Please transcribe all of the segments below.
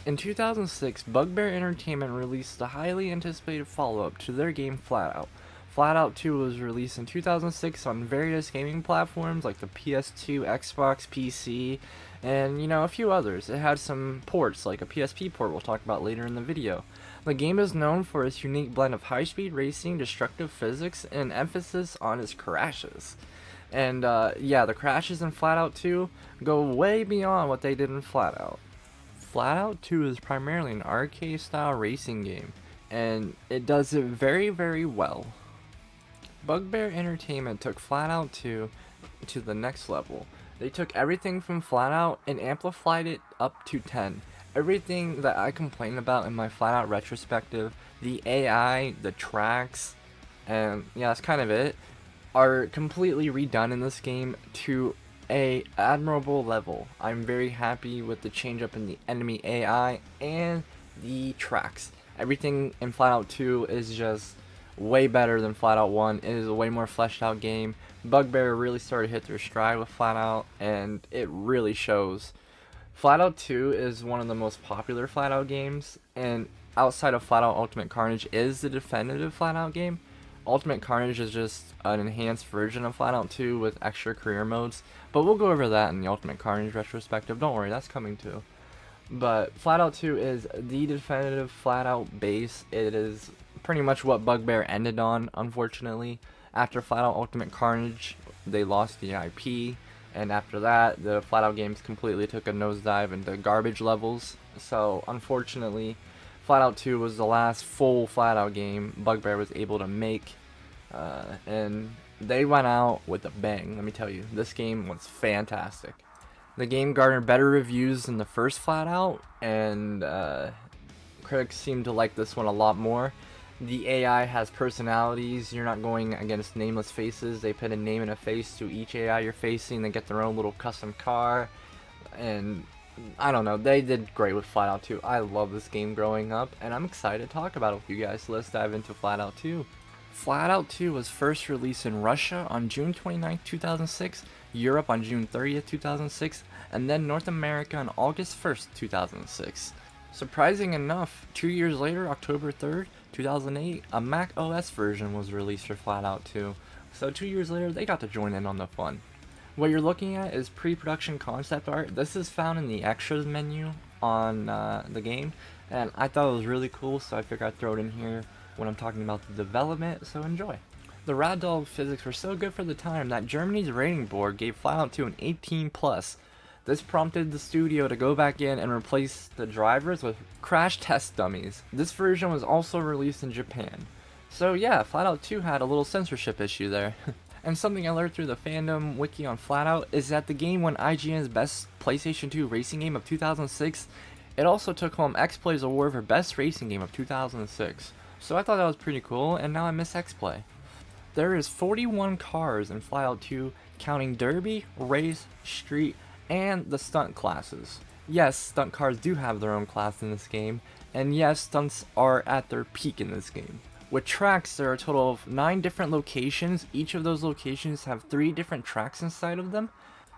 In 2006, Bugbear Entertainment released the highly anticipated follow-up to their game FlatOut. FlatOut 2 was released in 2006 on various gaming platforms like the PS2, Xbox, PC, and a few others. It had some ports like a PSP port we'll talk about later in the video. The game is known for its unique blend of high-speed racing, destructive physics, and emphasis on its crashes. And yeah, the crashes in FlatOut 2 go way beyond what they did in FlatOut. FlatOut 2 is primarily an arcade-style racing game, and it does it very, very well. Bugbear Entertainment took FlatOut 2 to the next level. They took everything from FlatOut and amplified it up to 10. Everything that I complained about in my FlatOut retrospective, the AI, the tracks, and yeah, that's kind of it, are completely redone in this game to a admirable level. I'm very happy with the change up in the enemy AI and the tracks. Everything in FlatOut 2 is just way better than FlatOut 1. It is a way more fleshed out game. Bugbear really started to hit their stride with FlatOut, and it really shows. FlatOut 2 is one of the most popular FlatOut games, and outside of FlatOut Ultimate Carnage is the definitive FlatOut game. Ultimate Carnage is just an enhanced version of FlatOut 2 with extra career modes, but we'll go over that in the Ultimate Carnage retrospective. Don't worry, that's coming too. But FlatOut 2 is the definitive FlatOut base. It is pretty much what Bugbear ended on, unfortunately. After FlatOut Ultimate Carnage, they lost the IP, and after that, the FlatOut games completely took a nosedive into garbage levels. So, unfortunately, FlatOut 2 was the last full FlatOut game Bugbear was able to make, and they went out with a bang. Let me tell you, this game was fantastic. The game garnered better reviews than the first FlatOut, and critics seem to like this one a lot more. The AI has personalities. You're not going against nameless faces. They put a name and a face to each AI you're facing. They get their own little custom car, and I don't know, they did great with FlatOut 2. I love this game growing up, and I'm excited to talk about it with you guys, so let's dive into FlatOut 2. FlatOut 2 was first released in Russia on June 29, 2006, Europe on June 30th, 2006, and then North America on August 1st, 2006. Surprising enough, 2 years later, October 3rd, 2008, a Mac OS version was released for FlatOut 2, so 2 years later, they got to join in on the fun. What you're looking at is pre-production concept art. This is found in the extras menu on the game, and I thought it was really cool, so I figured I'd throw it in here when I'm talking about the development, so enjoy. The ragdoll physics were so good for the time that Germany's rating board gave FlatOut 2 an 18+. This prompted the studio to go back in and replace the drivers with crash test dummies. This version was also released in Japan. So yeah, FlatOut 2 had a little censorship issue there. And something I learned through the fandom wiki on FlatOut is that the game won IGN's Best PlayStation 2 Racing Game of 2006. It also took home XPlay's award for Best Racing Game of 2006. So I thought that was pretty cool, and now I miss XPlay. There is 41 cars in FlatOut 2, counting Derby, Race, Street, and the Stunt classes. Yes, Stunt cars do have their own class in this game, and yes, Stunts are at their peak in this game. With tracks, there are a total of 9 different locations. Each of those locations have 3 different tracks inside of them.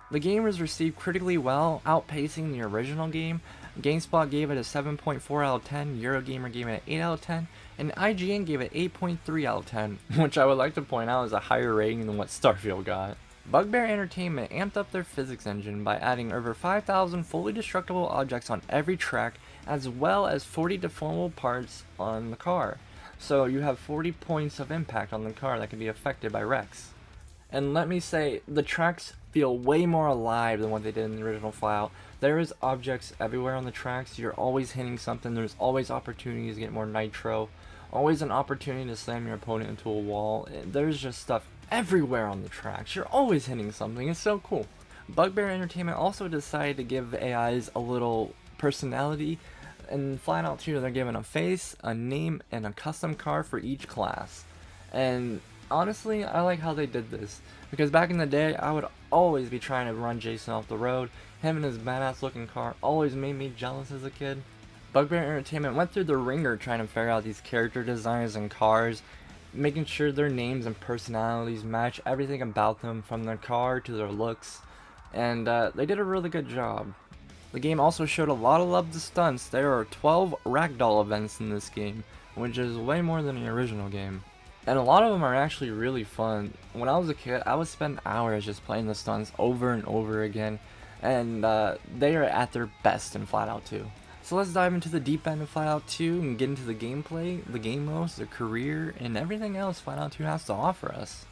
The game was received critically well, outpacing the original game. GameSpot gave it a 7.4 out of 10, Eurogamer gave it an 8 out of 10, and IGN gave it 8.3 out of 10, which I would like to point out is a higher rating than what Starfield got. Bugbear Entertainment amped up their physics engine by adding over 5,000 fully destructible objects on every track, as well as 40 deformable parts on the car. So you have 40 points of impact on the car that can be affected by wrecks. And let me say, the tracks feel way more alive than what they did in the original FlatOut. There is objects everywhere on the tracks. You're always hitting something. There's always opportunities to get more nitro. Always an opportunity to slam your opponent into a wall. There's just stuff everywhere on the tracks. You're always hitting something. It's so cool. Bugbear Entertainment also decided to give AIs a little personality. In FlatOut 2, they're given a face, a name, and a custom car for each class. And honestly, I like how they did this, because back in the day, I would always be trying to run Jason off the road. Him and his badass looking car always made me jealous as a kid. Bugbear Entertainment went through the ringer trying to figure out these character designs and cars, making sure their names and personalities match everything about them, from their car to their looks, and they did a really good job. The game also showed a lot of love to stunts. There are 12 ragdoll events in this game, which is way more than the original game. And a lot of them are actually really fun. When I was a kid, I would spend hours just playing the stunts over and over again, and they are at their best in FlatOut 2. So let's dive into the deep end of FlatOut 2 and get into the gameplay, the game modes, the career, and everything else FlatOut 2 has to offer us.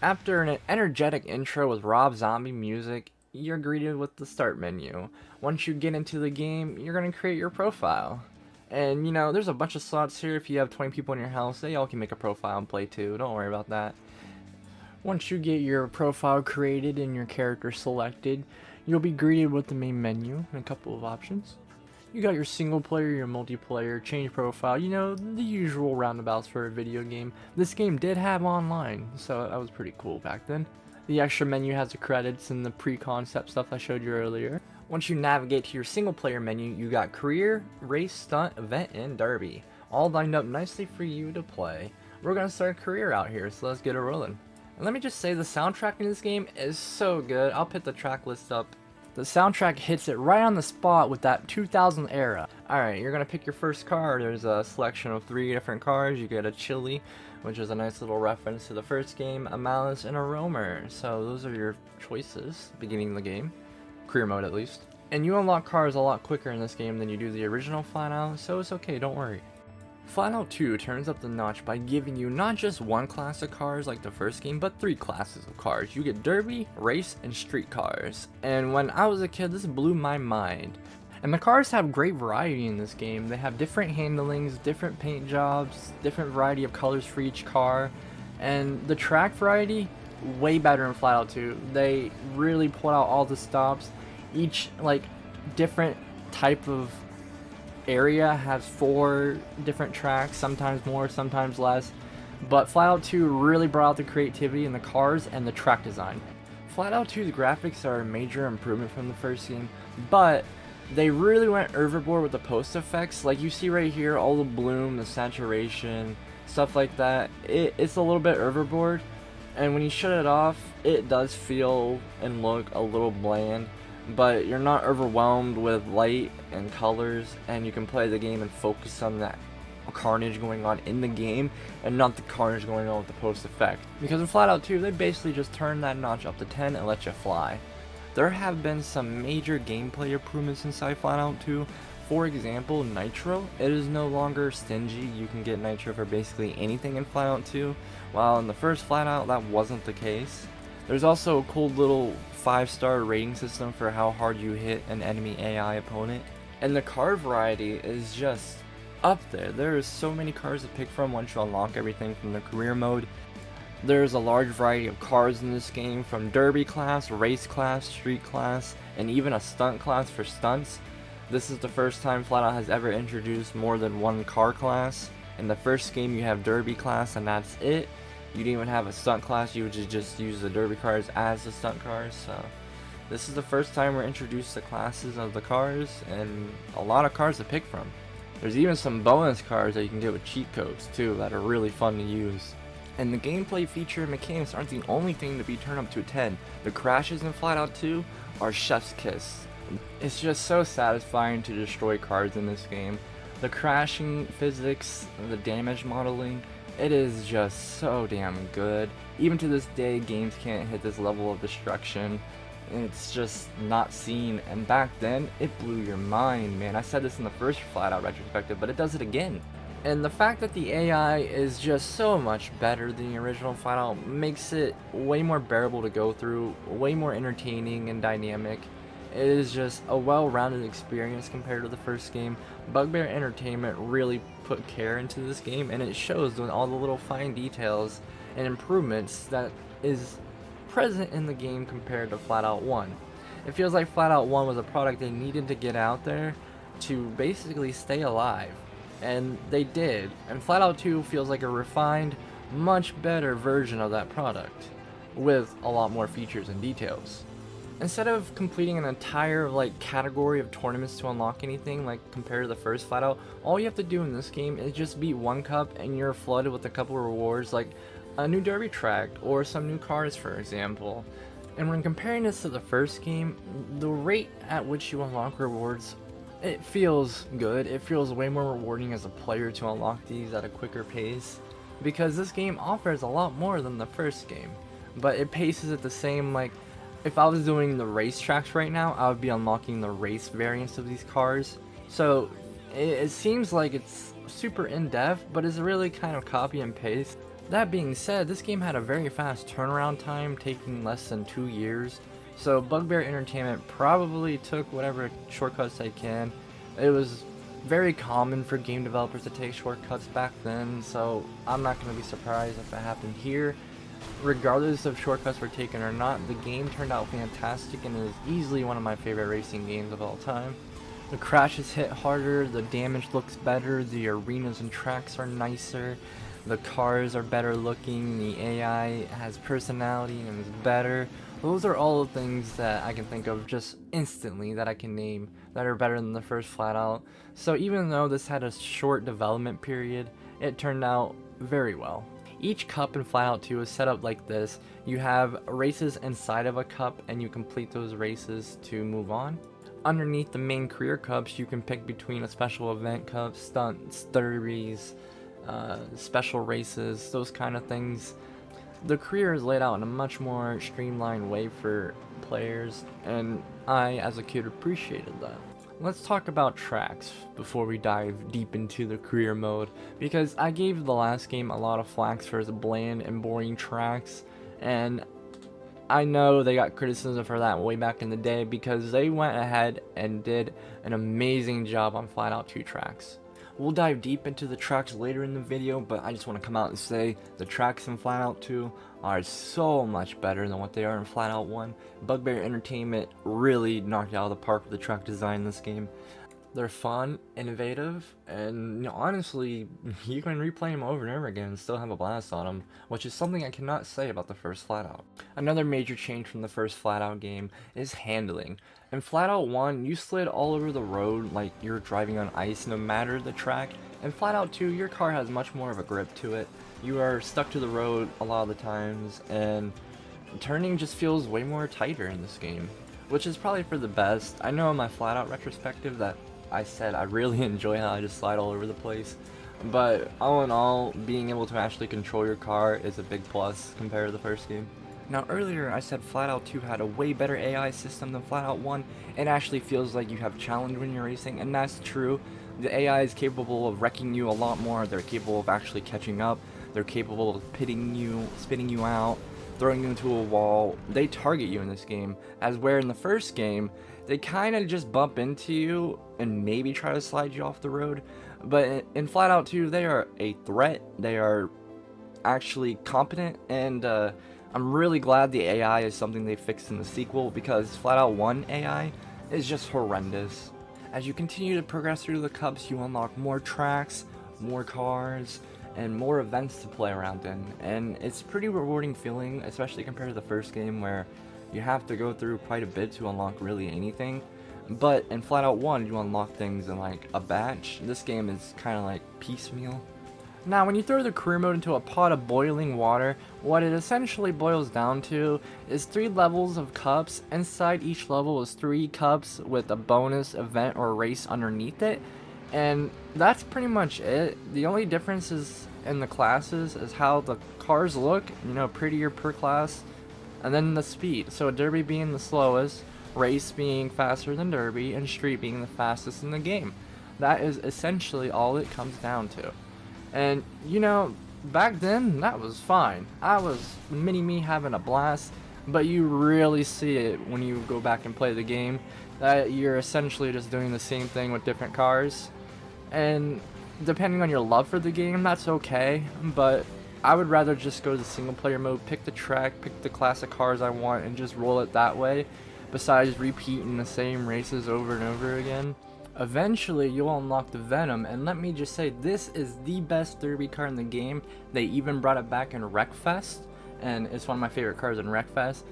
After an energetic intro with Rob Zombie music, you're greeted with the start menu. Once you get into the game, you're going to create your profile. And you know, there's a bunch of slots here. If you have 20 people in your house, they all can make a profile and play too. Don't worry about that. Once you get your profile created and your character selected, you'll be greeted with the main menu and a couple of options. You got your single player, your multiplayer, change profile, you know, the usual roundabouts for a video game. This game did have online, so that was pretty cool back then. The extra menu has the credits and the pre-concept stuff I showed you earlier. Once you navigate to your single player menu, you got career, race, stunt, event, and derby, all lined up nicely for you to play. We're gonna start career out here, so let's get it rolling. And let me just say, the soundtrack in this game is so good. I'll put the track list up. The soundtrack hits it right on the spot with that 2000 era. Alright, you're gonna pick your first car. There's a selection of 3 different cars. You get a Chili, which is a nice little reference to the first game, a Malice, and a Roamer. So those are your choices, beginning of the game. Career mode at least. And you unlock cars a lot quicker in this game than you do the original FlatOut, so it's okay, don't worry. FlatOut 2 turns up the notch by giving you not just one class of cars like the first game, but 3 classes of cars. You get derby, race, and street cars. And when I was a kid, this blew my mind. And the cars have great variety in this game. They have different handlings, different paint jobs, different variety of colors for each car. And the track variety, way better in FlatOut 2. They really pulled out all the stops. Each different type of area has 4 different tracks, sometimes more, sometimes less. But FlatOut 2 really brought out the creativity in the cars and the track design. FlatOut 2's graphics are a major improvement from the first game, but they really went overboard with the post effects. Like you see right here, all the bloom, the saturation, stuff like that. It's a little bit overboard, and when you shut it off, it does feel and look a little bland. But you're not overwhelmed with light and colors, and you can play the game and focus on that carnage going on in the game and not the carnage going on with the post effect. Because in FlatOut 2, they basically just turned that notch up to 10 and let you fly. There have been some major gameplay improvements inside FlatOut 2. For example, Nitro. It is no longer stingy. You can get Nitro for basically anything in FlatOut 2, while in the first FlatOut that wasn't the case. There's also a cool little 5-star rating system for how hard you hit an enemy AI opponent. And the car variety is just up there. There are so many cars to pick from once you unlock everything from the career mode. There's a large variety of cars in this game, from derby class, race class, street class, and even a stunt class for stunts. This is the first time FlatOut has ever introduced more than one car class. In the first game you have derby class and that's it. You didn't even have a stunt class, you would just use the derby cars as the stunt cars. So this is the first time we're introduced to classes of the cars, and a lot of cars to pick from. There's even some bonus cars that you can get with cheat codes too that are really fun to use. And the gameplay feature and mechanics aren't the only thing to be turned up to a 10. The crashes in FlatOut 2 are chef's kiss. It's just so satisfying to destroy cars in this game. The crashing physics, the damage modeling, it is just so damn good. Even to this day, games can't hit this level of destruction. It's just not seen, and back then, it blew your mind, man. I said this in the first FlatOut retrospective, but it does it again. And the fact that the AI is just so much better than the original FlatOut makes it way more bearable to go through, way more entertaining and dynamic. It is just a well-rounded experience compared to the first game. Bugbear Entertainment really put care into this game, and it shows with all the little fine details and improvements that is present in the game compared to FlatOut 1. It feels like FlatOut 1 was a product they needed to get out there to basically stay alive, and they did. And FlatOut 2 feels like a refined, much better version of that product, with a lot more features and details. Instead of completing an entire category of tournaments to unlock anything compared to the first FlatOut, all you have to do in this game is just beat one cup and you're flooded with a couple of rewards like a new derby track or some new cars, for example. And when comparing this to the first game, the rate at which you unlock rewards, it feels good. It feels way more rewarding as a player to unlock these at a quicker pace, because this game offers a lot more than the first game, but it paces it the same. Like, if I was doing the race tracks right now, I would be unlocking the race variants of these cars. So it seems like it's super in-depth, but it's really kind of copy and paste. That being said, this game had a very fast turnaround time, taking less than 2 years. So Bugbear Entertainment probably took whatever shortcuts they can. It was very common for game developers to take shortcuts back then, so I'm not going to be surprised if it happened here. Regardless if shortcuts were taken or not, the game turned out fantastic and is easily one of my favorite racing games of all time. The crashes hit harder, the damage looks better, the arenas and tracks are nicer, the cars are better looking, the AI has personality and is better. Those are all the things that I can think of just instantly that I can name that are better than the first FlatOut. So even though this had a short development period, it turned out very well. Each cup in FlatOut 2 is set up like this. You have races inside of a cup and you complete those races to move on. Underneath the main career cups, you can pick between a special event cup, stunts, derbies, special races, those kind of things. The career is laid out in a much more streamlined way for players, and I, as a kid, appreciated that. Let's talk about tracks before we dive deep into the career mode, because I gave the last game a lot of flack for its bland and boring tracks, and I know they got criticism for that way back in the day because they went ahead and did an amazing job on FlatOut 2 tracks. We'll dive deep into the tracks later in the video, but I just want to come out and say the tracks in FlatOut 2 are so much better than what they are in FlatOut 1. Bugbear Entertainment really knocked it out of the park with the track design in this game. They're fun, innovative, and honestly, you can replay them over and over again and still have a blast on them, which is something I cannot say about the first FlatOut. Another major change from the first FlatOut game is handling. In FlatOut 1, you slid all over the road like you're driving on ice no matter the track. In FlatOut 2, your car has much more of a grip to it. You are stuck to the road a lot of the times, and turning just feels way more tighter in this game, which is probably for the best. I know in my FlatOut retrospective that I said I really enjoy how I just slide all over the place, but all in all, being able to actually control your car is a big plus compared to the first game. Now earlier I said FlatOut 2 had a way better AI system than FlatOut 1. It actually feels like you have challenge when you're racing, and that's true. The AI is capable of wrecking you a lot more. They're capable of actually catching up. They're capable of pitting you, spitting you out, throwing you into a wall. They target you in this game, as where in the first game they kind of just bump into you and maybe try to slide you off the road. But in FlatOut 2, they are a threat. They are actually competent, and I'm really glad the AI is something they fixed in the sequel, because FlatOut 1 AI is just horrendous. As you continue to progress through the cups, you unlock more tracks, more cars, and more events to play around in, and it's a pretty rewarding feeling, especially compared to the first game where you have to go through quite a bit to unlock really anything. But in FlatOut 1, you unlock things in like a batch. This game is kind of like piecemeal. Now, when you throw the career mode into a pot of boiling water, what it essentially boils down to is 3 levels of cups. Inside each level is 3 cups with a bonus event or race underneath it, and that's pretty much it. The only difference is in the classes is how the cars look, prettier per class, and then the speed. So Derby being the slowest, race being faster than Derby, and street being the fastest in the game. That is essentially all it comes down to. And back then that was fine. I was mini-me having a blast, but you really see it when you go back and play the game, that you're essentially just doing the same thing with different cars. And depending on your love for the game, that's okay, but I would rather just go to the single player mode, pick the track, pick the classic cars I want, and just roll it that way, besides repeating the same races over and over again. Eventually, you'll unlock the Venom, and let me just say, this is the best derby car in the game. They even brought it back in Wreckfest, and it's one of my favorite cars in Wreckfest.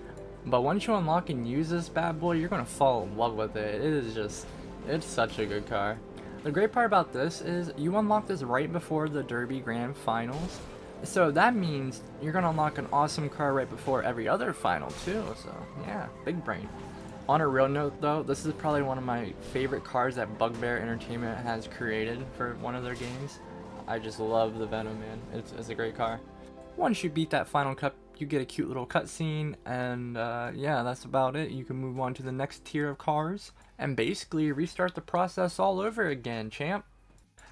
But once you unlock and use this bad boy, you're gonna fall in love with it. It's such a good car. The great part about this is you unlock this right before the Derby Grand Finals. So that means you're gonna unlock an awesome car right before every other final too, so yeah, big brain. On a real note though, this is probably one of my favorite cars that Bugbear Entertainment has created for one of their games. I just love the Venom, man. It's a great car. Once you beat that final cup, you get a cute little cutscene, and yeah, that's about it. You can move on to the next tier of cars, and basically restart the process all over again, champ.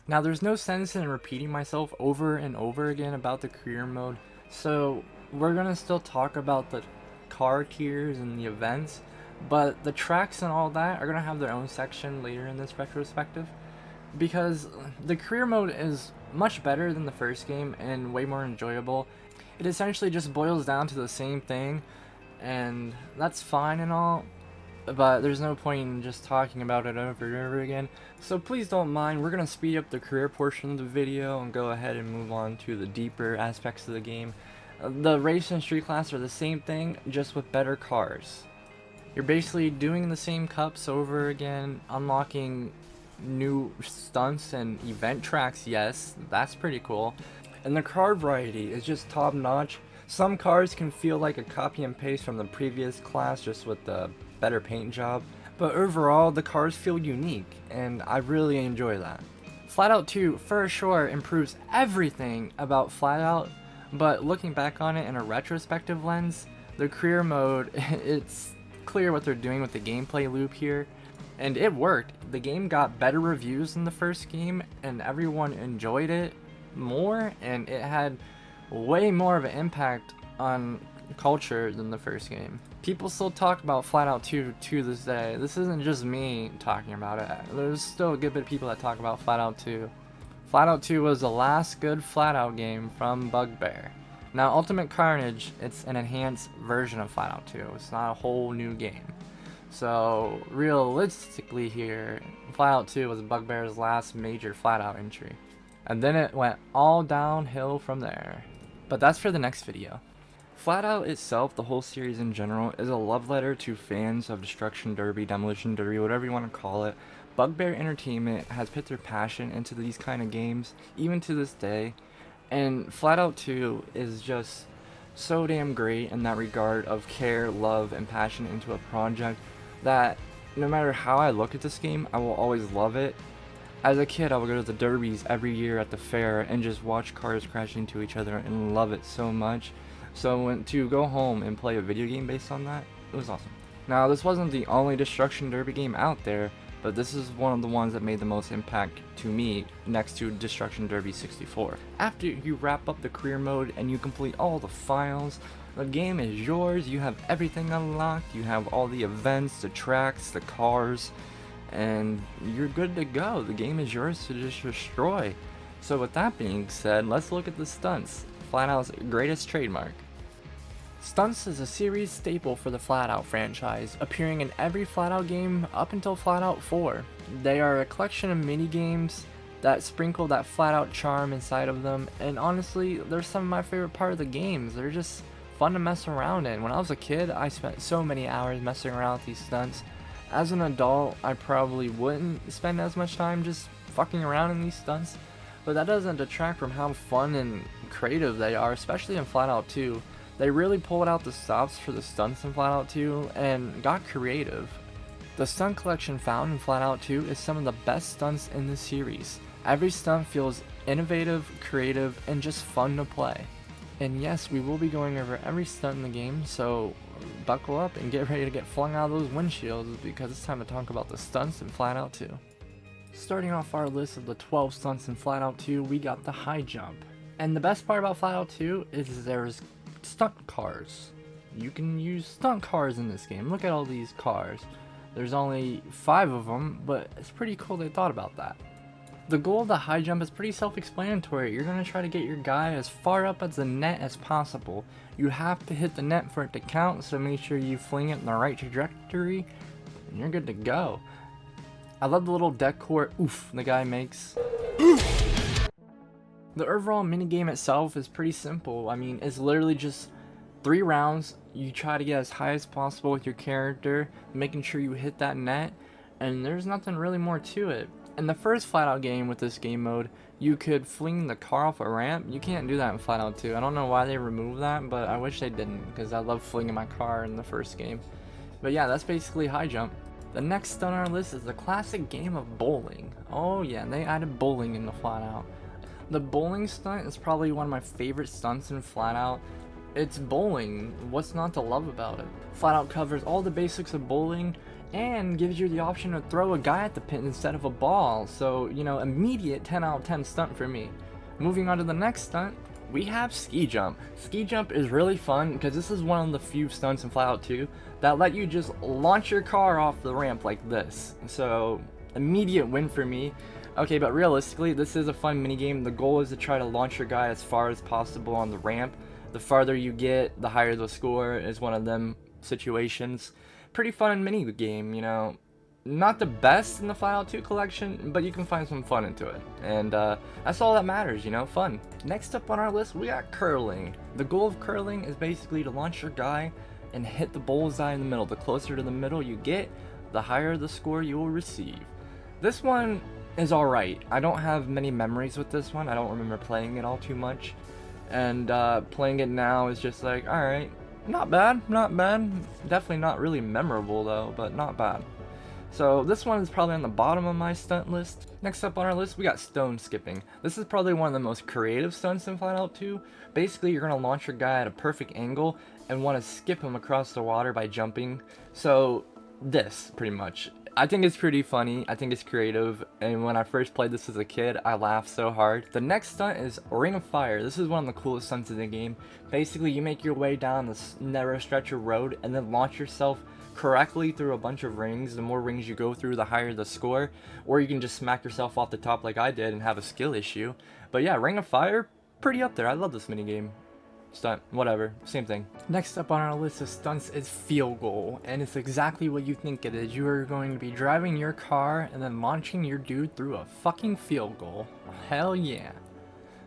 Now, there's no sense in repeating myself over and over again about the career mode, so we're gonna still talk about the car tiers and the events, but the tracks and all that are gonna have their own section later in this retrospective, because the career mode is much better than the first game and way more enjoyable. It essentially just boils down to the same thing, and that's fine and all, but there's no point in just talking about it over and over again. So please don't mind, we're going to speed up the career portion of the video and go ahead and move on to the deeper aspects of the game. The race and street class are the same thing, just with better cars. You're basically doing the same cups over again, unlocking new stunts and event tracks, yes, that's pretty cool. And the car variety is just top notch. Some cars can feel like a copy and paste from the previous class, just with the better paint job, but overall the cars feel unique, and I really enjoy that. FlatOut 2 for sure improves everything about FlatOut, but looking back on it in a retrospective lens, the career mode, it's clear what they're doing with the gameplay loop here, and it worked. The game got better reviews than the first game, and everyone enjoyed it more, and it had way more of an impact on culture than the first game. People still talk about FlatOut 2 to this day. This isn't just me talking about it. There's still a good bit of people that talk about FlatOut 2. FlatOut 2 was the last good FlatOut game from Bugbear. Now, Ultimate Carnage, it's an enhanced version of FlatOut 2. It's not a whole new game. So, realistically here, FlatOut 2 was Bugbear's last major FlatOut entry. And then it went all downhill from there. But that's for the next video. FlatOut itself, the whole series in general, is a love letter to fans of Destruction Derby, Demolition Derby, whatever you want to call it. Bugbear Entertainment has put their passion into these kind of games, even to this day. And FlatOut 2 is just so damn great in that regard of care, love, and passion into a project that no matter how I look at this game, I will always love it. As a kid, I would go to the derbies every year at the fair and just watch cars crash into each other and love it so much. So to go home and play a video game based on that, it was awesome. Now, this wasn't the only Destruction Derby game out there, but this is one of the ones that made the most impact to me, next to Destruction Derby 64. After you wrap up the career mode and you complete all the files, the game is yours. You have everything unlocked. You have all the events, the tracks, the cars, and you're good to go. The game is yours to just destroy. So with that being said, let's look at the stunts, FlatOut's greatest trademark. Stunts is a series staple for the FlatOut franchise, appearing in every FlatOut game up until FlatOut 4. They are a collection of mini-games that sprinkle that FlatOut charm inside of them, and honestly, they're some of my favorite part of the games. They're just fun to mess around in. When I was a kid, I spent so many hours messing around with these stunts. As an adult, I probably wouldn't spend as much time just fucking around in these stunts, but that doesn't detract from how fun and creative they are, especially in FlatOut 2. They really pulled out the stops for the stunts in FlatOut 2 and got creative. The stunt collection found in FlatOut 2 is some of the best stunts in the series. Every stunt feels innovative, creative, and just fun to play. And yes, we will be going over every stunt in the game, so buckle up and get ready to get flung out of those windshields, because it's time to talk about the stunts in FlatOut 2. Starting off our list of the 12 stunts in FlatOut 2, we got the high jump. And the best part about FlatOut 2 is there's stunt cars. You can use stunt cars in this game. Look at all these cars. There's only 5 of them, but it's pretty cool they thought about that. The goal of the high jump is pretty self-explanatory. You're going to try to get your guy as far up as the net as possible. You have to hit the net for it to count, so make sure you fling it in the right trajectory, and you're good to go. I love the little decor oof the guy makes. The overall minigame itself is pretty simple. I mean, it's literally just 3 rounds. You try to get as high as possible with your character, making sure you hit that net, and there's nothing really more to it. In the first FlatOut game with this game mode, you could fling the car off a ramp. You can't do that in FlatOut 2. I don't know why they removed that, but I wish they didn't, because I love flinging my car in the first game. But yeah, that's basically high jump. The next on our list is the classic game of bowling. Oh yeah, they added bowling in the FlatOut. The bowling stunt is probably one of my favorite stunts in FlatOut. It's bowling, what's not to love about it? FlatOut covers all the basics of bowling and gives you the option to throw a guy at the pin instead of a ball, so, you know, immediate 10 out of 10 stunt for me. Moving on to the next stunt, we have ski jump. Ski jump is really fun because this is one of the few stunts in FlatOut 2 that let you just launch your car off the ramp like this, so immediate win for me. Okay, but realistically, this is a fun minigame. The goal is to try to launch your guy as far as possible on the ramp. The farther you get, the higher the score is one of them situations. Pretty fun mini game, you know. Not the best in the FlatOut 2 collection, but you can find some fun into it. And that's all that matters, you know, fun. Next up on our list, we got curling. The goal of curling is basically to launch your guy and hit the bullseye in the middle. The closer to the middle you get, the higher the score you will receive. This one is alright. I don't have many memories with this one. I don't remember playing it all too much. And playing it now is just like, alright, not bad, not bad. Definitely not really memorable though, but not bad. So this one is probably on the bottom of my stunt list. Next up on our list, we got stone skipping. This is probably one of the most creative stunts in FlatOut 2. Basically, you're going to launch your guy at a perfect angle and want to skip him across the water by jumping. So this, pretty much. I think it's pretty funny, I think it's creative, and when I first played this as a kid, I laughed so hard. The next stunt is Ring of Fire. This is one of the coolest stunts in the game. Basically, you make your way down this narrow stretch of road and then launch yourself correctly through a bunch of rings. The more rings you go through, the higher the score, or you can just smack yourself off the top like I did and have a skill issue. But yeah, Ring of Fire, pretty up there. I love this minigame. Stunt, whatever, same thing. Next up on our list of stunts is field goal, and it's exactly what you think it is. You are going to be driving your car and then launching your dude through a fucking field goal. Hell yeah.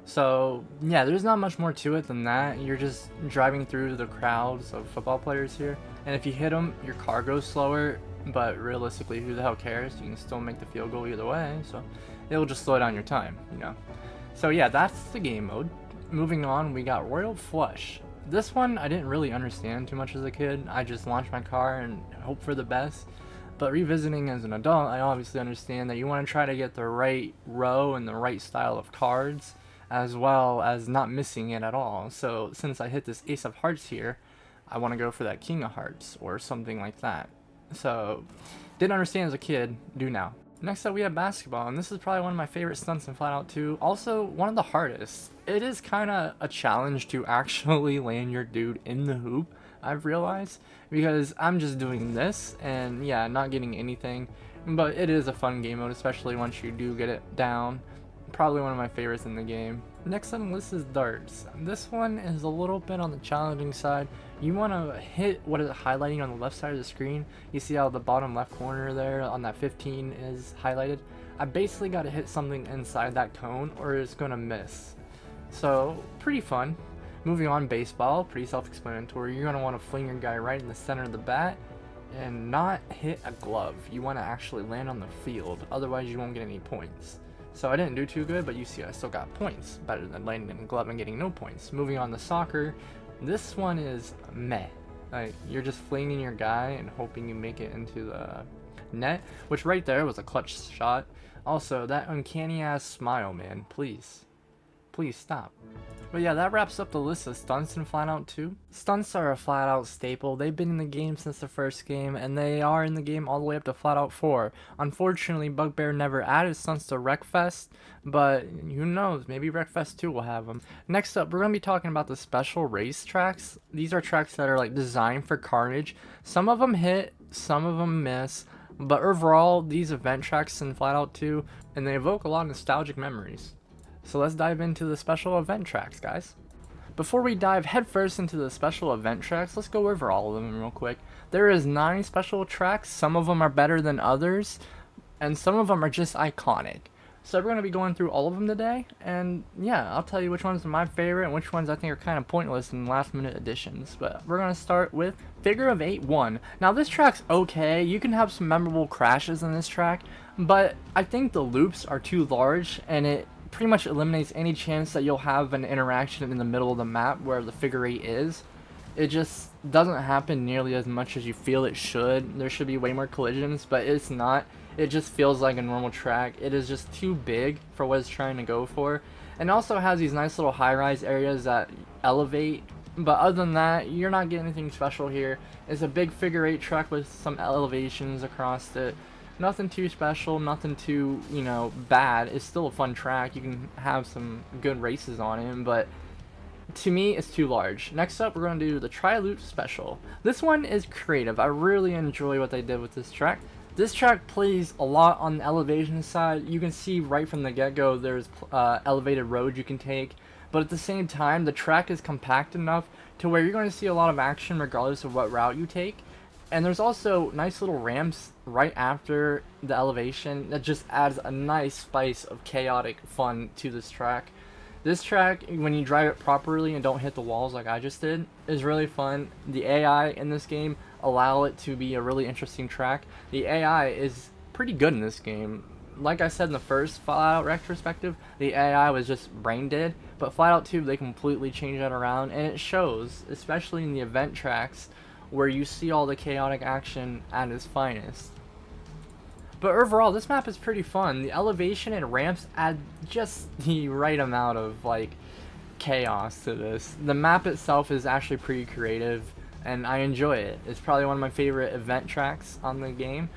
So yeah, there's not much more to it than that. You're just driving through the crowds of football players here, and if you hit them, your car goes slower, but realistically, who the hell cares? You can still make the field goal either way, so it'll just slow down your time, you know. So yeah, that's the game mode. Moving on, we got Royal Flush. This one I didn't really understand too much as a kid. I just launched my car and hope for the best. But revisiting as an adult, I obviously understand that you want to try to get the right row and the right style of cards, as well as not missing it at all. So since I hit this Ace of Hearts here, I want to go for that King of Hearts or something like that. So didn't understand as a kid, do now. Next up we have basketball, and this is probably one of my favorite stunts in FlatOut 2. Also one of the hardest. It is kind of a challenge to actually land your dude in the hoop, I've realized, because I'm just doing this and yeah, not getting anything. But it is a fun game mode, especially once you do get it down. Probably one of my favorites in the game. Next on the list is darts. This one is a little bit on the challenging side. You want to hit what is highlighting on the left side of the screen. You see how the bottom left corner there on that 15 is highlighted? I basically got to hit something inside that cone or it's going to miss. So pretty fun. Moving on, baseball, pretty self-explanatory. You're going to want to fling your guy right in the center of the bat and not hit a glove. You want to actually land on the field, otherwise you won't get any points. So I didn't do too good, but you see I still got points. Better than landing in a glove and getting no points. Moving on to soccer, this one is meh. Like, you're just flinging your guy and hoping you make it into the net, which right there was a clutch shot. Also, that uncanny ass smile, man, please. Please stop. But yeah, that wraps up the list of stunts in FlatOut 2. Stunts are a FlatOut staple. They've been in the game since the first game, and they are in the game all the way up to FlatOut 4. Unfortunately, Bugbear never added stunts to Wreckfest, but who knows, maybe Wreckfest 2 will have them. Next up, we're going to be talking about the special race tracks. These are tracks that are like designed for carnage. Some of them hit, some of them miss, but overall, these event tracks in FlatOut 2, and they evoke a lot of nostalgic memories. So let's dive into the special event tracks, guys. Before we dive headfirst into the special event tracks, let's go over all of them real quick. There is 9 special tracks. Some of them are better than others, and some of them are just iconic. So we're going to be going through all of them today, and yeah, I'll tell you which ones are my favorite and which ones I think are kind of pointless in last minute additions. But we're going to start with Figure of 8 1. Now this track's okay, you can have some memorable crashes in this track, but I think the loops are too large and it pretty much eliminates any chance that you'll have an interaction in the middle of the map where the figure 8 is. It just doesn't happen nearly as much as you feel it should. There should be way more collisions, but it's not. It just feels like a normal track. It is just too big for what it's trying to go for. And also has these nice little high-rise areas that elevate. But other than that, you're not getting anything special here. It's a big figure 8 track with some elevations across it. Nothing too special, nothing too, you know, bad. It's still a fun track. You can have some good races on it, but to me, it's too large. Next up, we're going to do the Tri-Loop Special. This one is creative. I really enjoy what they did with this track. This track plays a lot on the elevation side. You can see right from the get-go there's elevated roads you can take, but at the same time, the track is compact enough to where you're going to see a lot of action regardless of what route you take. And there's also nice little ramps right after the elevation that just adds a nice spice of chaotic fun to this track. This track, when you drive it properly and don't hit the walls like I just did, is really fun. The AI in this game allow it to be a really interesting track. The AI is pretty good in this game. Like I said in the first FlatOut retrospective, the AI was just brain dead, but FlatOut 2, they completely changed that around, and it shows, especially in the event tracks, where you see all the chaotic action at its finest. But overall, this map is pretty fun. The elevation and ramps add just the right amount of like chaos to this. The map itself is actually pretty creative, and I enjoy it. It's probably one of my favorite event tracks on the game,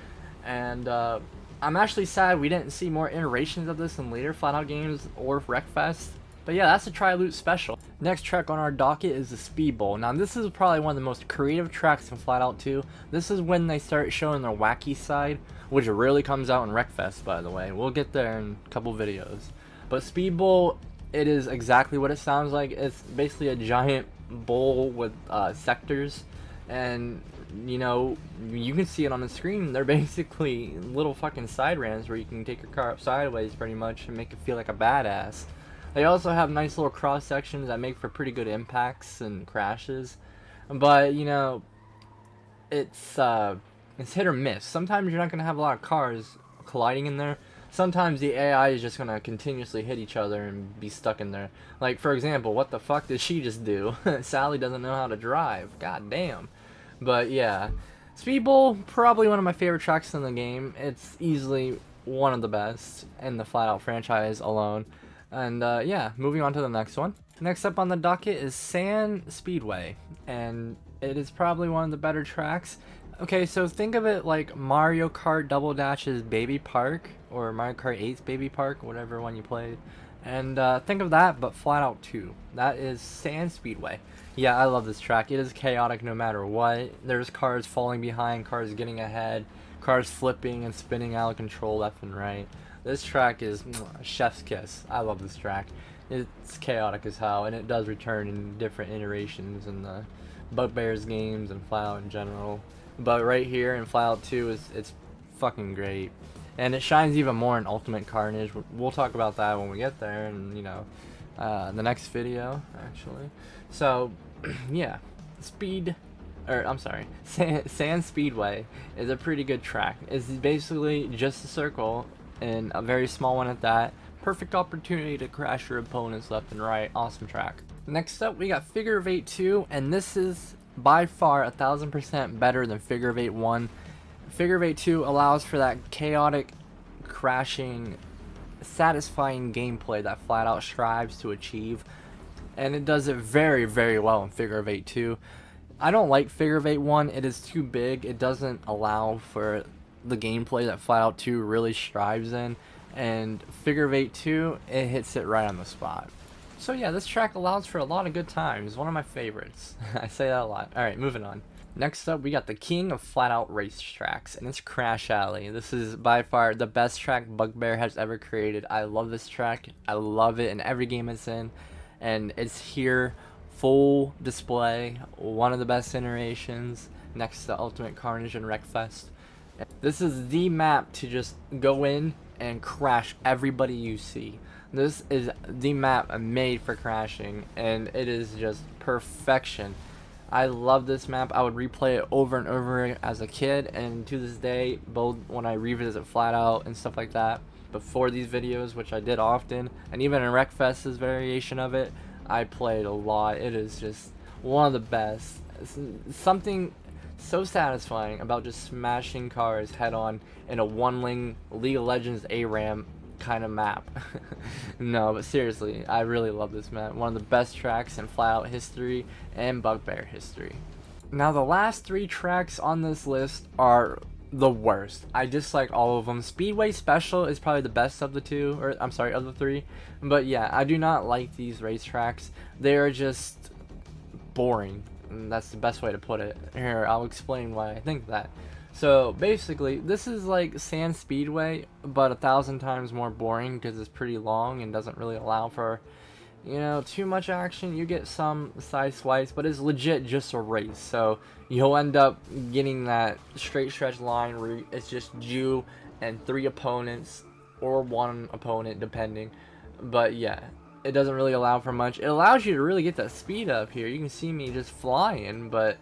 and I'm actually sad we didn't see more iterations of this in later FlatOut games or Wreckfest. But yeah, that's a Tri-Loop Special. Next track on our docket is the Speed Bowl. Now this is probably one of the most creative tracks in FlatOut 2. This is when they start showing their wacky side, which really comes out in Wreckfest, by the way. We'll get there in a couple videos. But Speed Bowl, it is exactly what it sounds like. It's basically a giant bowl with sectors, and you know, you can see it on the screen. They're basically little fucking side ramps where you can take your car up sideways pretty much and make it feel like a badass. They also have nice little cross sections that make for pretty good impacts and crashes, but you know, it's hit or miss. Sometimes you're not gonna have a lot of cars colliding in there. Sometimes the AI is just gonna continuously hit each other and be stuck in there. Like for example, what the fuck did she just do? Sally doesn't know how to drive. God damn. But yeah, Speed Bowl, probably one of my favorite tracks in the game. It's easily one of the best in the FlatOut franchise alone. And yeah, moving on to the next one. Next up on the docket is Sand Speedway, and it is probably one of the better tracks. Okay, so think of it like Mario Kart Double Dash's Baby Park, or Mario Kart 8's Baby Park, whatever one you played. And think of that, but FlatOut 2. That is Sand Speedway. Yeah, I love this track. It is chaotic no matter what. There's cars falling behind, cars getting ahead, cars flipping and spinning out of control left and right. This track is chef's kiss. I love this track. It's chaotic as hell, and it does return in different iterations in the Bugbears games and FlatOut in general. But right here in FlatOut 2, it's fucking great. And it shines even more in Ultimate Carnage. We'll talk about that when we get there, and you know, the next video, actually. So, yeah, Sand Speedway is a pretty good track. It's basically just a circle, and a very small one at that. Perfect opportunity to crash your opponents left and right. Awesome track. Next up, we got Figure of 8 2, and this is by far 1000% better than Figure of 8 1. Figure of 8 2 allows for that chaotic, crashing, satisfying gameplay that FlatOut strives to achieve, and it does it very, very well in Figure of 8 2. I don't like Figure of 8 1. It is too big. It doesn't allow for the gameplay that FlatOut 2 really strives in, and Figure of 8 2, it hits it right on the spot. So yeah, this track allows for a lot of good times. One of my favorites. I say that a lot. Alright, moving on. Next up, we got the king of FlatOut race tracks, and it's Crash Alley. This is by far the best track Bugbear has ever created. I love this track. I love it in every game it's in, and it's here, full display, one of the best iterations, next to Ultimate Carnage and Wreckfest. This is the map to just go in and crash everybody you see. This is the map made for crashing, and it is just perfection. I love this map. I would replay it over and over as a kid, and to this day, both when I revisit FlatOut and stuff like that, before these videos, which I did often, and even in Wreckfest's variation of it, I played a lot. It is just one of the best. It's something so satisfying about just smashing cars head on in a one-lane League of Legends ARAM kind of map. No, but seriously, I really love this map. One of the best tracks in FlatOut history and Bugbear history. Now the last 3 tracks on this list are the worst. I dislike all of them. Speedway Special is probably the best of the 2, or I'm sorry, of the 3. But yeah, I do not like these racetracks. They are just boring. And that's the best way to put it. Here, I'll explain why I think that. So basically, this is like Sand Speedway, but 1,000 times more boring because it's pretty long and doesn't really allow for, you know, too much action. You get some side swipes, but it's legit just a race. So you'll end up getting that straight stretch line where it's just you and 3 opponents, or 1 opponent depending. But yeah, it doesn't really allow for much. It allows you to really get that speed up here. You can see me just flying, but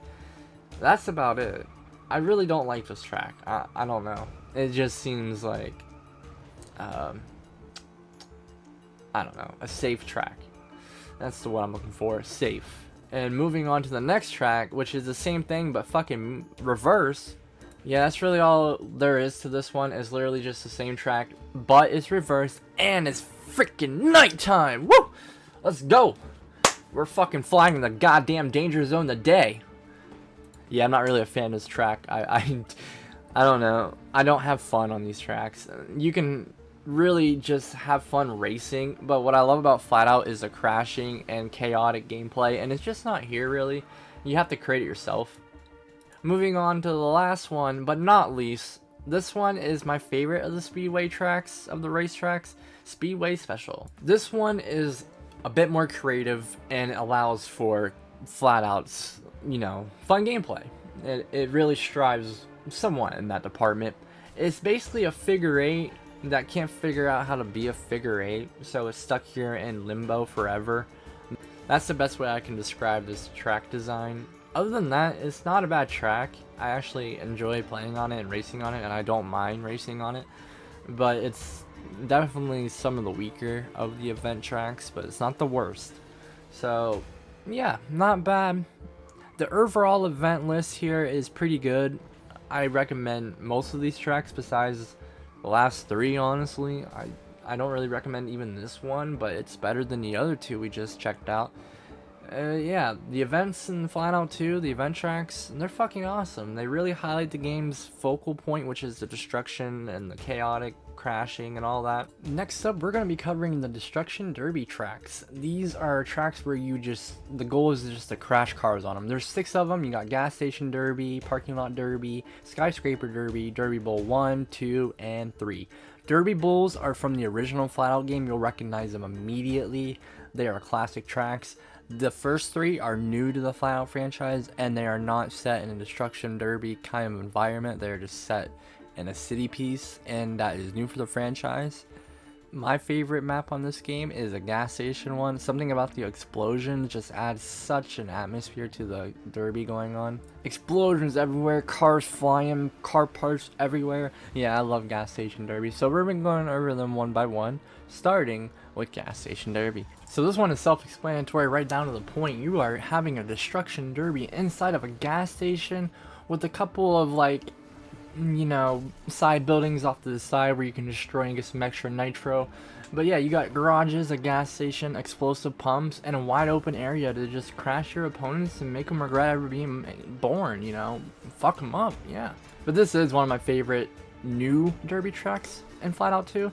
that's about it. I really don't like this track. I don't know. It just seems like, I don't know, a safe track. That's the word I'm looking for, safe. And moving on to the next track, which is the same thing but fucking reverse. Yeah, that's really all there is to this one. Is literally just the same track, but it's reversed and it's freaking nighttime. Woo! Let's go. We're fucking flying in the goddamn danger zone today. Yeah, I'm not really a fan of this track. I don't know. I don't have fun on these tracks. You can really just have fun racing, but what I love about FlatOut is the crashing and chaotic gameplay, and it's just not here really. You have to create it yourself. Moving on to the last one, but not least, this one is my favorite of the Speedway tracks, of the race tracks, Speedway Special. This one is a bit more creative and allows for FlatOut's, you know, fun gameplay. It really strives somewhat in that department. It's basically a figure 8 that can't figure out how to be a figure 8, so it's stuck here in limbo forever. That's the best way I can describe this track design. Other than that, it's not a bad track. I actually enjoy playing on it and racing on it, and I don't mind racing on it. But it's definitely some of the weaker of the event tracks, but it's not the worst. So yeah, not bad. The overall event list here is pretty good. I recommend most of these tracks besides the last 3, honestly. I don't really recommend even this one, but it's better than the other 2 we just checked out. Yeah, the events in FlatOut 2, the event tracks, they're fucking awesome. They really highlight the game's focal point, which is the destruction and the chaotic crashing and all that. Next up, we're going to be covering the Destruction Derby tracks. These are tracks where the goal is just to crash cars on them. There's 6 of them. You got Gas Station Derby, Parking Lot Derby, Skyscraper Derby, Derby Bowl 1, 2, and 3. Derby Bowls are from the original FlatOut game. You'll recognize them immediately. They are classic tracks. The first 3 are new to the FlatOut franchise, and they are not set in a Destruction Derby kind of environment. They're just set in a city piece, and that is new for the franchise. My favorite map on this game is a gas station one. Something about the explosions just adds such an atmosphere to the derby going on. Explosions everywhere, cars flying, car parts everywhere. Yeah, I love gas station derby. So we're going over them one by one, starting with gas station derby. So this one is self-explanatory right down to the point. You are having a destruction derby inside of a gas station with a couple of, like, you know, side buildings off to the side where you can destroy and get some extra nitro. But yeah, you got garages, a gas station, explosive pumps, and a wide open area to just crash your opponents and make them regret ever being born, you know, fuck them up, yeah. But this is one of my favorite new derby tracks in FlatOut 2.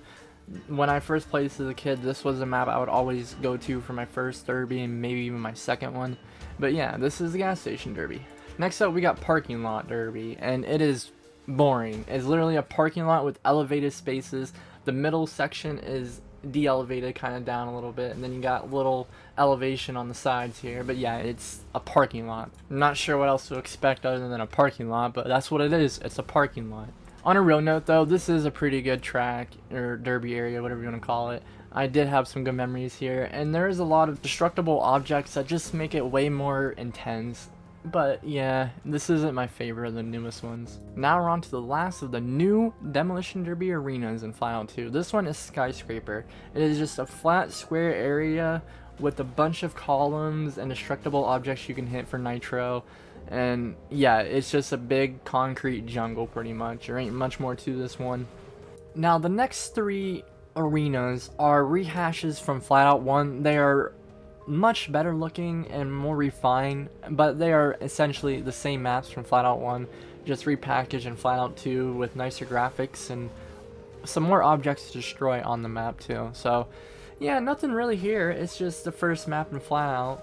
When I first played this as a kid, this was a map I would always go to for my first derby and maybe even my second one. But yeah, this is the gas station derby. Next up, we got parking lot derby, and it is boring. It's literally a parking lot with elevated spaces. The middle section is de-elevated kind of down a little bit, and then you got little elevation on the sides here. But yeah, it's a parking lot. I'm not sure what else to expect other than a parking lot, but that's what it is. It's a parking lot. On a real note though, this is a pretty good track, or derby area, whatever you want to call it. I did have some good memories here, and there is a lot of destructible objects that just make it way more intense. But yeah, this isn't my favorite of the newest ones. Now we're on to the last of the new Demolition Derby arenas in FlatOut 2. This one is Skyscraper. It is just a flat square area with a bunch of columns and destructible objects you can hit for nitro. And yeah, it's just a big concrete jungle pretty much. There ain't much more to this one. Now the next three arenas are rehashes from FlatOut 1. They are much better looking and more refined, but they are essentially the same maps from FlatOut 1, just repackaged in FlatOut 2 with nicer graphics and some more objects to destroy on the map too. So yeah, nothing really here. It's just the first map in FlatOut,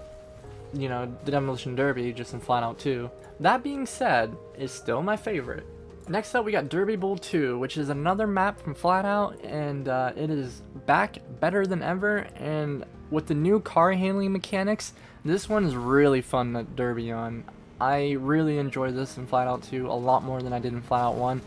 you know, the Demolition Derby, just in FlatOut 2. That being said, it's still my favorite. Next up, we got Derby Bowl 2, which is another map from FlatOut, and it is back better than ever, and with the new car handling mechanics, this one is really fun to derby on. I really enjoy this in FlatOut 2 a lot more than I did in FlatOut 1.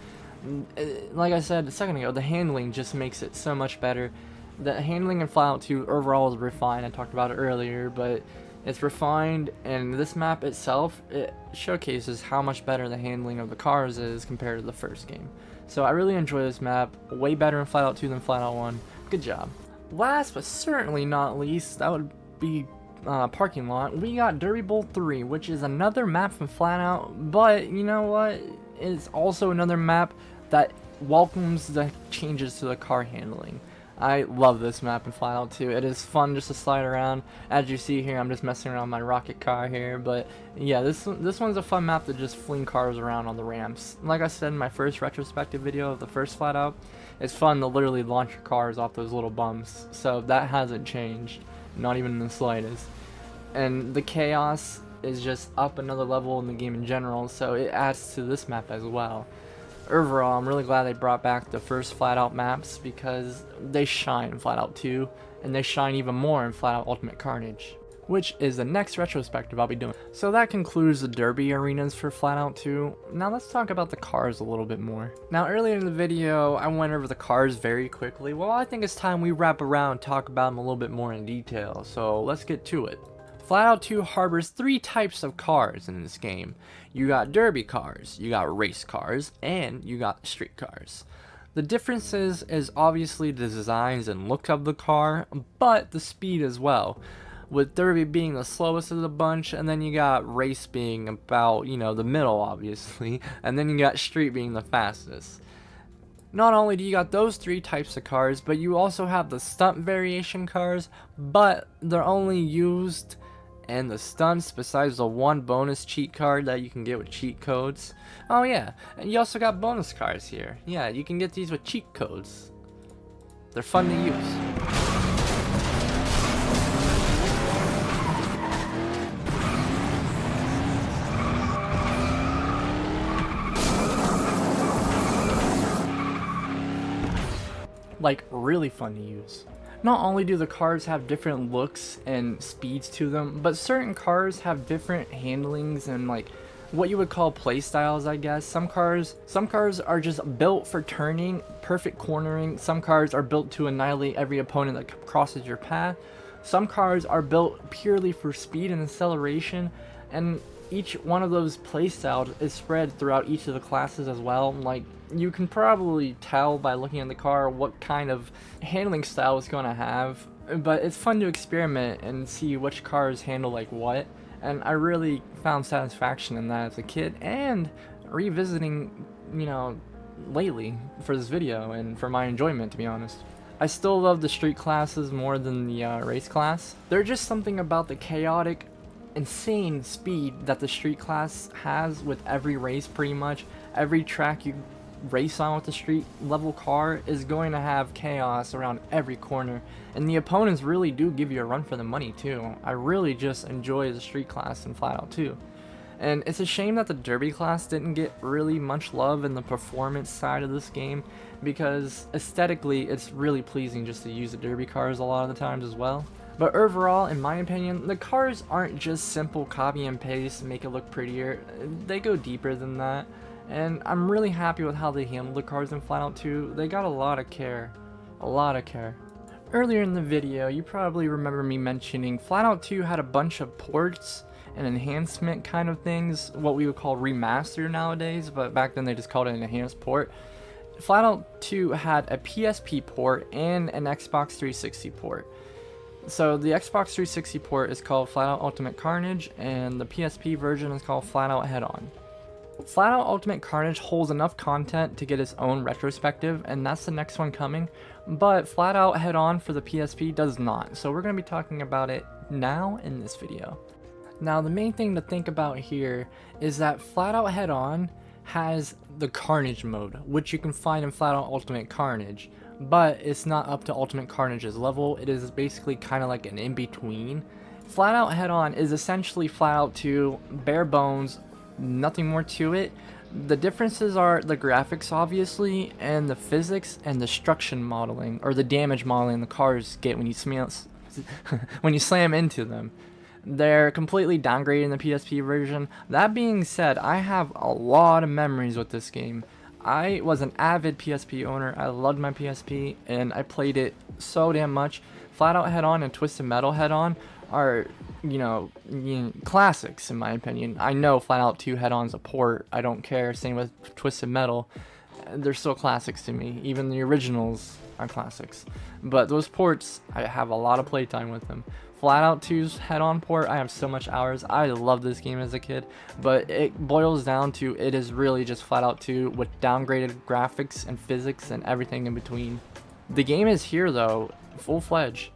Like I said a second ago, the handling just makes it so much better. The handling in FlatOut 2 overall is refined, I talked about it earlier, but it's refined, and this map itself, it showcases how much better the handling of the cars is compared to the first game. So I really enjoy this map, way better in FlatOut 2 than FlatOut 1. Good job. Last but certainly not least, that would be parking lot. We got Derby Bowl 3, which is another map from FlatOut, but you know what? It's also another map that welcomes the changes to the car handling. I love this map in FlatOut 2. It is fun just to slide around. As you see here, I'm just messing around my rocket car here, but yeah, this one's a fun map to just fling cars around on the ramps. Like I said in my first retrospective video of the first FlatOut, it's fun to literally launch your cars off those little bumps, so that hasn't changed, not even in the slightest. And the chaos is just up another level in the game in general, so it adds to this map as well. Overall, I'm really glad they brought back the first FlatOut maps because they shine in FlatOut 2, and they shine even more in FlatOut Ultimate Carnage, which is the next retrospective I'll be doing. So that concludes the derby arenas for FlatOut 2. Now let's talk about the cars a little bit more. Now earlier in the video, I went over the cars very quickly. Well, I think it's time we wrap around and talk about them a little bit more in detail, so let's get to it. FlatOut 2 harbors three types of cars in this game. You got derby cars, you got race cars, and you got street cars. The differences is obviously the designs and look of the car, but the speed as well. With derby being the slowest of the bunch, and then you got race being about, you know, the middle obviously, and then you got street being the fastest. Not only do you got those three types of cars, but you also have the stunt variation cars, but they're only used and the stunts besides the one bonus cheat card that you can get with cheat codes. Oh yeah, and you also got bonus cars here. Yeah, you can get these with cheat codes. They're fun to use. Like, really fun to use. Not only do the cars have different looks and speeds to them, but certain cars have different handlings and like what you would call play styles, I guess. Some cars are just built for turning, perfect cornering. Some cars are built to annihilate every opponent that crosses your path. Some cars are built purely for speed and acceleration, and each one of those play styles is spread throughout each of the classes as well. Like, you can probably tell by looking at the car what kind of handling style it's going to have, but it's fun to experiment and see which cars handle like what, and I really found satisfaction in that as a kid, and revisiting, you know, lately for this video and for my enjoyment, to be honest. I still love the street classes more than the race class. There's just something about the chaotic, insane speed that the street class has with every race. Pretty much every track you race on with the street level car is going to have chaos around every corner, and the opponents really do give you a run for the money too. I really just enjoy the street class in FlatOut 2, and it's a shame that the derby class didn't get really much love in the performance side of this game, because aesthetically it's really pleasing just to use the derby cars a lot of the times as well. But overall, in my opinion, the cars aren't just simple copy and paste and make it look prettier. They go deeper than that. and I'm really happy with how they handled the cars in FlatOut 2. They got a lot of care. A lot of care. Earlier in the video, you probably remember me mentioning FlatOut 2 had a bunch of ports and enhancement kind of things, what we would call remaster nowadays, but back then they just called it an enhanced port. FlatOut 2 had a PSP port and an Xbox 360 port. So the Xbox 360 port is called FlatOut Ultimate Carnage, and the PSP version is called FlatOut Head-On. FlatOut Ultimate Carnage holds enough content to get its own retrospective, and that's the next one coming, but FlatOut Head-On for the PSP does not, so we're going to be talking about it now in this video. Now the main thing to think about here is that FlatOut Head-On has the Carnage mode, which you can find in FlatOut Ultimate Carnage, but it's not up to Ultimate Carnage's level. It is basically kind of like an in-between. FlatOut Head-On is essentially FlatOut 2, bare bones, nothing more to it. The differences are the graphics, obviously, and the physics and destruction modeling, or the damage modeling the cars get when you when you slam into them. They're completely downgraded in the PSP version. That being said, I have a lot of memories with this game. I was an avid PSP owner. I loved my PSP, and I played it so damn much. FlatOut Head-On and Twisted Metal Head-On are, classics in my opinion. I know FlatOut 2 Head-On's a port. I don't care. Same with Twisted Metal. They're still classics to me. Even the originals are classics. But those ports, I have a lot of playtime with them. FlatOut 2's Head-On port, I have so much hours. I loved this game as a kid, but it boils down to it is really just FlatOut 2 with downgraded graphics and physics and everything in between. The game is here though, full-fledged.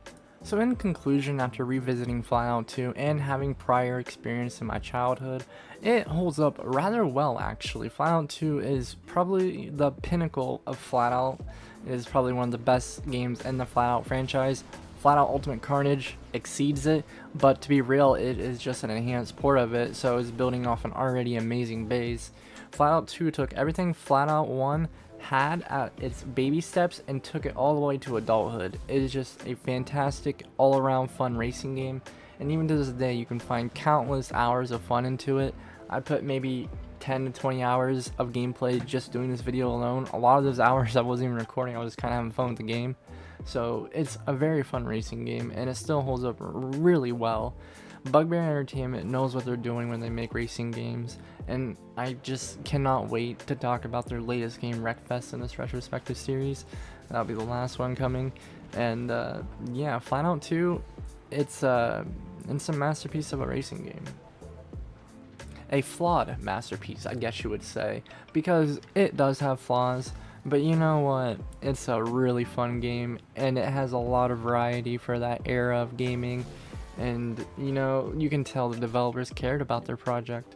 So in conclusion, after revisiting FlatOut 2 and having prior experience in my childhood, it holds up rather well actually. FlatOut 2 is probably the pinnacle of FlatOut. It is probably one of the best games in the FlatOut franchise. FlatOut Ultimate Carnage exceeds it, but to be real, it is just an enhanced port of it, so it's building off an already amazing base. FlatOut 2 took everything FlatOut 1 had at its baby steps and took it all the way to adulthood. It is just a fantastic all-around fun racing game, and even to this day you can find countless hours of fun into it. I put maybe 10 to 20 hours of gameplay just doing this video alone. A lot of those hours I wasn't even recording, I was just kind of having fun with the game. So it's a very fun racing game, and it still holds up really well. Bugbear Entertainment knows what they're doing when they make racing games, and I just cannot wait to talk about their latest game, Wreckfest, in this retrospective series. That'll be the last one coming, and yeah, FlatOut 2, it's a masterpiece of a racing game. A flawed masterpiece, I guess you would say, because it does have flaws. But you know what, it's a really fun game, and it has a lot of variety for that era of gaming, and you can tell the developers cared about their project.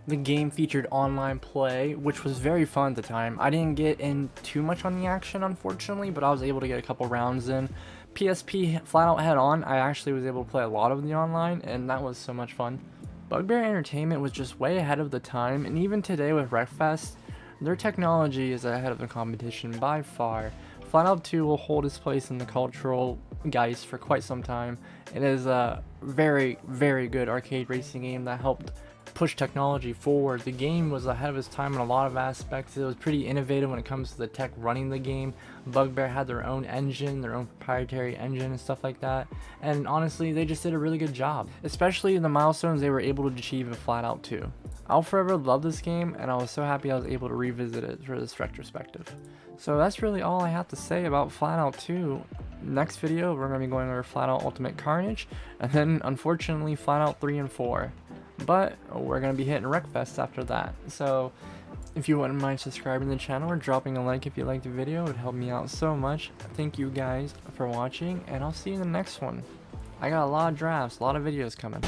The game featured online play, which was very fun at the time. I didn't get in too much on the action, unfortunately, but I was able to get a couple rounds in. PSP FlatOut Head-On, I actually was able to play a lot of the online, and that was so much fun. Bugbear Entertainment was just way ahead of the time, and even today with Wreckfest, their technology is ahead of the competition by far. FlatOut 2 will hold its place in the cultural geist for quite some time. It is a very, very good arcade racing game that helped push technology forward. The game was ahead of its time in a lot of aspects. It was pretty innovative when it comes to the tech running the game. Bugbear had their own engine, their own proprietary engine and stuff like that, and honestly they just did a really good job, especially in the milestones they were able to achieve in FlatOut 2. I'll forever love this game, and I was so happy I was able to revisit it for this retrospective. So that's really all I have to say about FlatOut 2. Next video we're going to be going over FlatOut Ultimate Carnage, and then unfortunately FlatOut 3 and 4. But we're going to be hitting Wreckfest after that. So if you wouldn't mind subscribing to the channel or dropping a like if you liked the video, it would help me out so much. Thank you guys for watching, and I'll see you in the next one. I got a lot of drafts, a lot of videos coming.